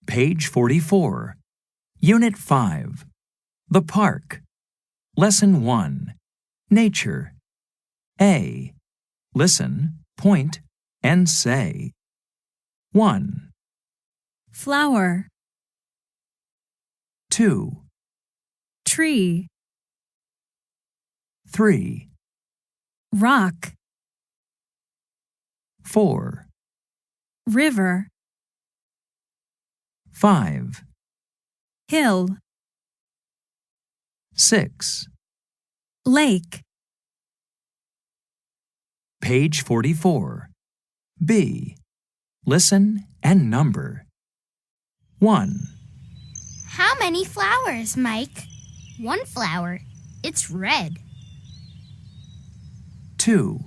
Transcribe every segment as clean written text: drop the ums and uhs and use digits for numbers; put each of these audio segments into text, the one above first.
Page 44. Unit 5. The Park. Lesson 1. Nature. A. Listen, point, and say. 1, Flower, 2, tree, 3, rock, 4, river, 5, hill, 6. lake. Page 44. B. Listen and number. 1, How many flowers, Mike? One flower. It's red. 2,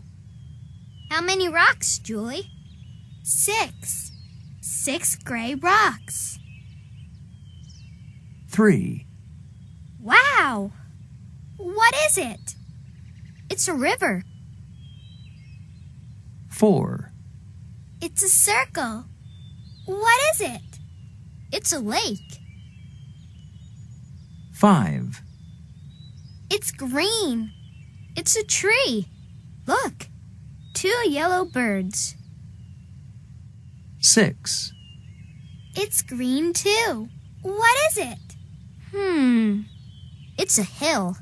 How many rocks, Julie? 6. 6 gray rocks. 3, Wow! What is it? It's a river. 4, It's a circle. What is it? It's a lake. 5, It's green. It's a tree. Look, 2 yellow birds. 6, It's green too. What is it? It's a hill.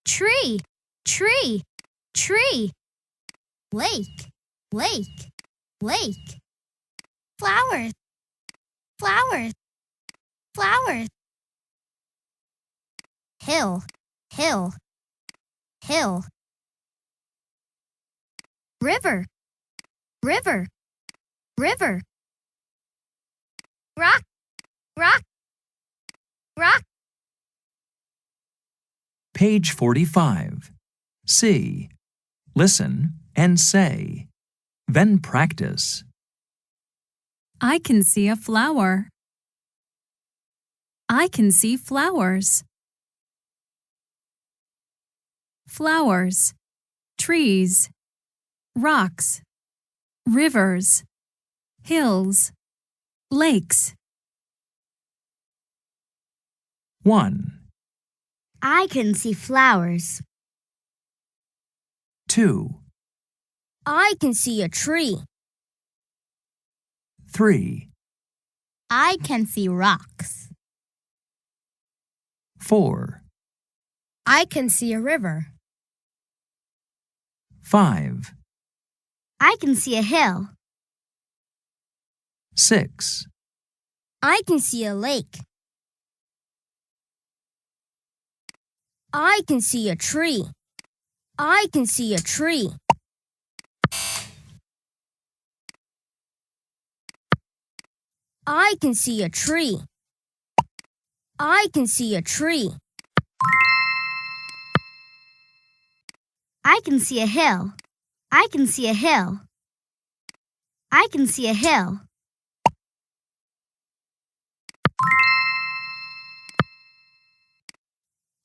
Tree, tree, tree. Lake, lake, lake. Flowers, flowers, flowers. Hill, hill, hill. River, river, river. Rock, rock, rock. Page 45. C. Listen and say. Then practice. I can see a flower. I can see flowers. Flowers, trees, rocks, rivers, hills, lakes. 1, I can see flowers. 2, I can see a tree. 3, I can see rocks. 4, I can see a river. 5, I can see a hill. 6, I can see a lake. I can see a tree. I can see a tree. I can see a tree. I can see a tree. I can see a hill. I can see a hill. I can see a hill.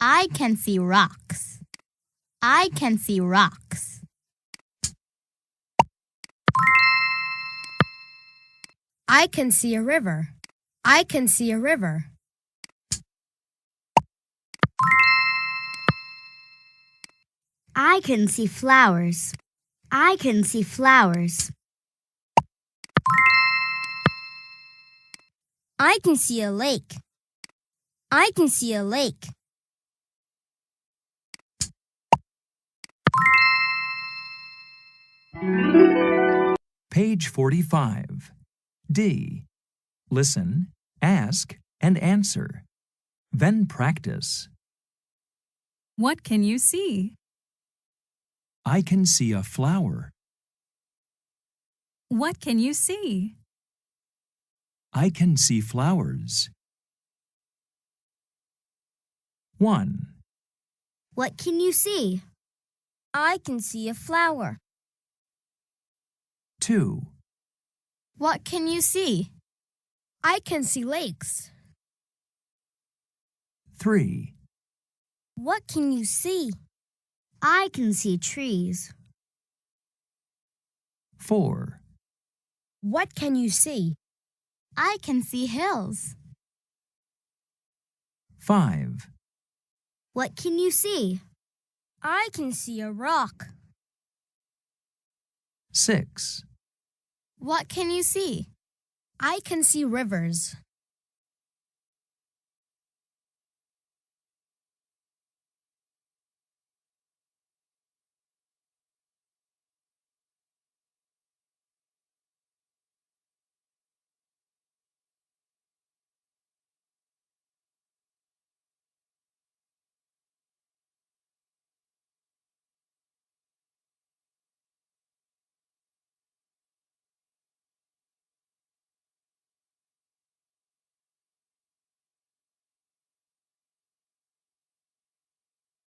I can see rocks. I can see rocks. I can see a river. I can see a river. I can see flowers. I can see flowers. I can see a lake. I can see a lake. Page 45. D. Listen, ask, and answer. Then practice. What can you see? I can see a flower. What can you see? I can see flowers. 1, What can you see? I can see a flower. 2, What can you see? I can see lakes. 3, What can you see? I can see trees. 4, What can you see? I can see hills. 5, What can you see? I can see a rock. 6, What can you see? I can see rivers.